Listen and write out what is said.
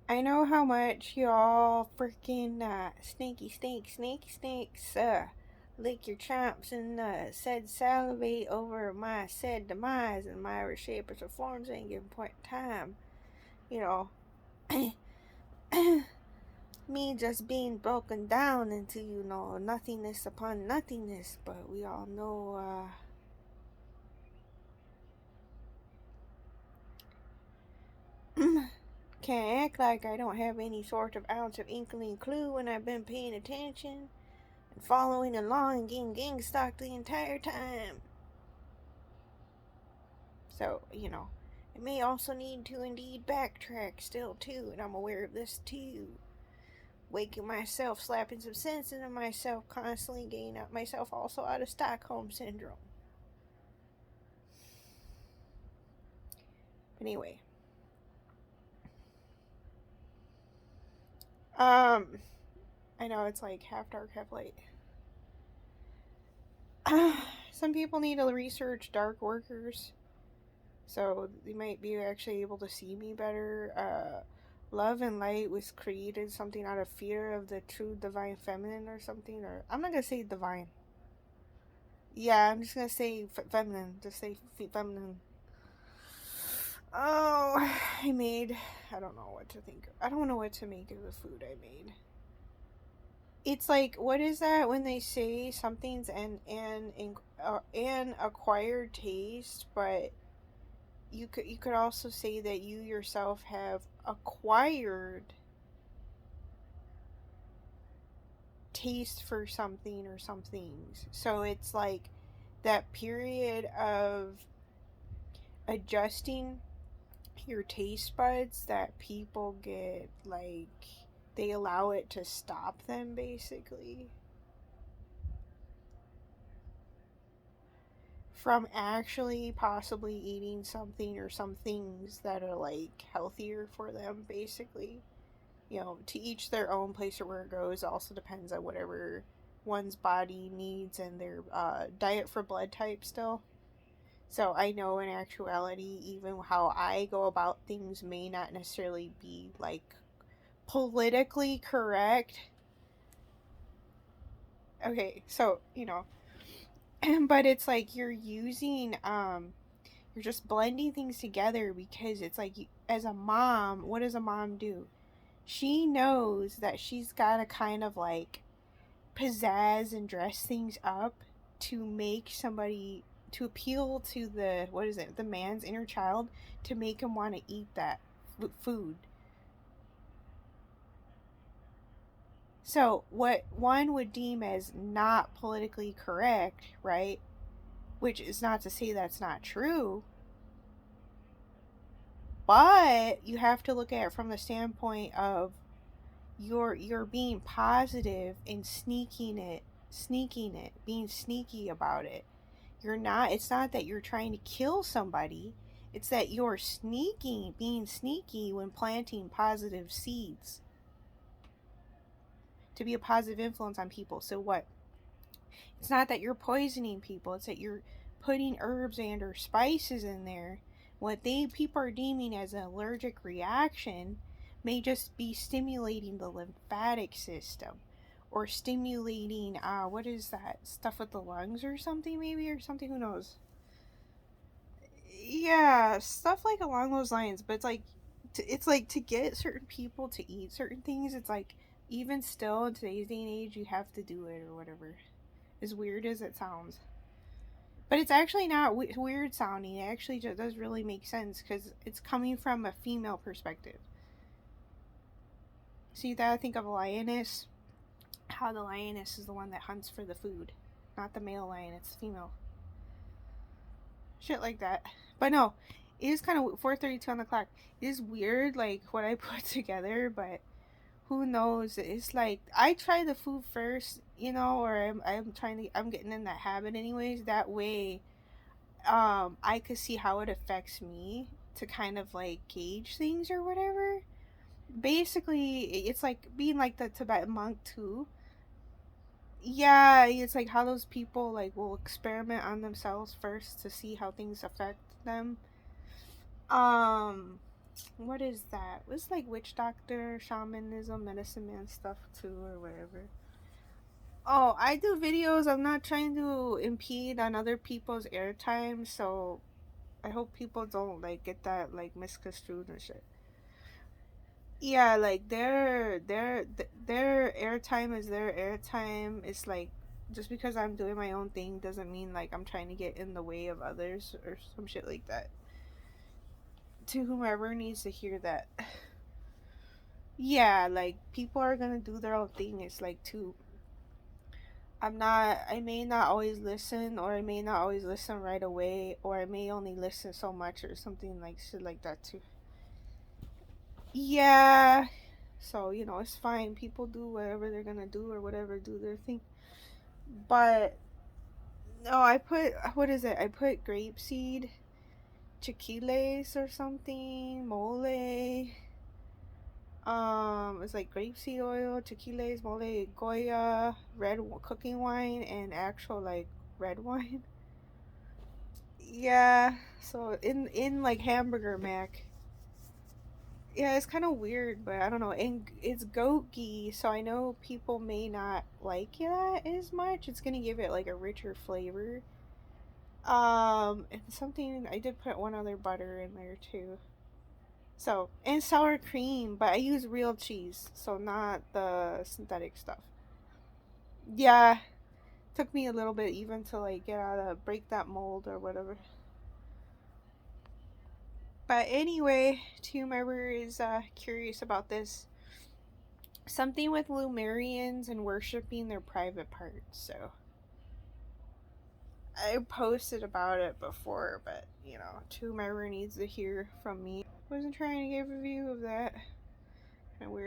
I know how much y'all freaking snakes, lick your chops and said salivate over my said demise and my shapers or forms at any given point in time. You know, me just being broken down into, nothingness upon nothingness, but we all know, can't act like I don't have any sort of ounce of inkling clue when I've been paying attention and following along and getting gang stalked the entire time. So, I may also need to indeed backtrack still too, and I'm aware of this too. Waking myself, slapping some sense into myself, constantly getting out myself also out of Stockholm syndrome. But anyway, um, I know it's like half dark, half light. Some people need to research dark workers, so they might be actually able to see me better. Love and light was created something out of fear of the true divine feminine or something. Or I'm not gonna say divine. Yeah, I'm just gonna say feminine. Just say feminine. Oh, I made. I don't know what to think. I don't know what to make of the food I made. It's like, what is that when they say something's an acquired taste, but you could also say that you yourself have acquired taste for something or some things. So it's like that period of adjusting your taste buds that people get, like, they allow it to stop them basically from actually possibly eating something or some things that are like healthier for them basically. To each their own, place or where it goes also depends on whatever one's body needs and their diet for blood type still. So I know in actuality, even how I go about things may not necessarily be like politically correct. Okay, so, but it's like you're just blending things together because it's like, as a mom, what does a mom do? She knows that she's got to kind of like pizzazz and dress things up to make somebody, to appeal to the, what is it, the man's inner child, to make him want to eat that food. So what one would deem as not politically correct, right, which is not to say that's not true, but you have to look at it from the standpoint of you're being positive and sneaking it, being sneaky about it. You're not, it's not that you're trying to kill somebody, it's that you're being sneaky when planting positive seeds to be a positive influence on people. So what? It's not that you're poisoning people, it's that you're putting herbs and or spices in there. What they people are deeming as an allergic reaction may just be stimulating the lymphatic system, or stimulating what is that stuff with the lungs or something, maybe, or something, who knows. Yeah, stuff like along those lines. But it's like to get certain people to eat certain things, it's like, even still in today's day and age, you have to do it or whatever, as weird as it sounds. But it's actually not weird sounding. It actually just does really make sense because it's coming from a female perspective. See that? I think of a lioness. How the lioness is the one that hunts for the food, not the male lion. It's the female. Shit like that. But no, it is kind of 4:32 on the clock. It is weird, like what I put together, but who knows? It's like I try the food first, or I'm getting in that habit anyways. That way, I could see how it affects me to kind of like gauge things or whatever. Basically, it's like being like the Tibetan monk too. Yeah, it's like how those people like will experiment on themselves first to see how things affect them. Um What is that? It's like witch doctor, shamanism, medicine man stuff too, or whatever. Oh, I do videos. I'm not trying to impede on other people's airtime, so I hope people don't like get that like misconstrued and shit. Yeah, like their airtime is their airtime. It's like just because I'm doing my own thing doesn't mean like I'm trying to get in the way of others or some shit like that. To whomever needs to hear that. Yeah, like people are gonna do their own thing. It's like too. I may not always listen, or I may not always listen right away, or I may only listen so much, or something like shit like that too. Yeah. So, it's fine. People do whatever they're gonna do, or whatever, do their thing. But, no, what is it? I put grapeseed, chiquiles or something, mole. It's like grapeseed oil, chiquiles, mole, goya, cooking wine, and actual like red wine. Yeah. So in like hamburger mac. Yeah, it's kind of weird, but I don't know. And it's goat ghee, so I know people may not like that as much. It's gonna give it like a richer flavor. And something I did put one other butter in there too. So, and sour cream, but I use real cheese, so not the synthetic stuff. Yeah, took me a little bit even to like get out of break that mold or whatever. But anyway, to whomever is curious about this, something with Lumerians and worshiping their private parts. So I posted about it before, but to whomever needs to hear from me, wasn't trying to give a review of that. Kind of weird.